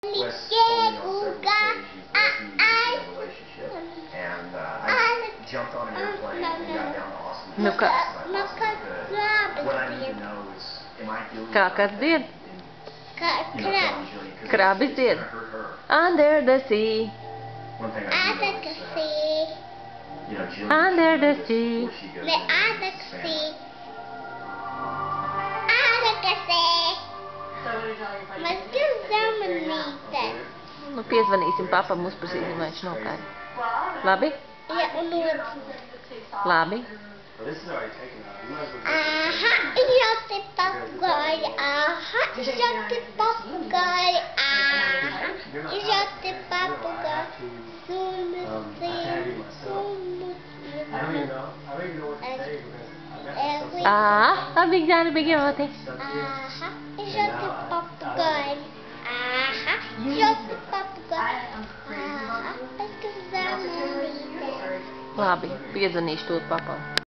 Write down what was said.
Wes told me on several occasions that he was in a relationship, and I jumped on an airplane and got down to Austin as fast as I possibly could. What I need to know is, am I doing Kāds dzied? Krabs. Krabis dzied. Under the sea. One thing I do know is, Jill, Under the sea. Nu, piezvanīsim papam, uzprasīsim, vai viņš nokāja. Labi? Ja, un lūdzu. Labi. Aha, izjauti papagāji, aha, izjauti papagāji, aha, izjauti papagāji, Big bijoti. aha, izjauti papagāji, aha, izjauti papagāji, aha, es kas zamolīte. Labi, piezvanīšu tūt papam.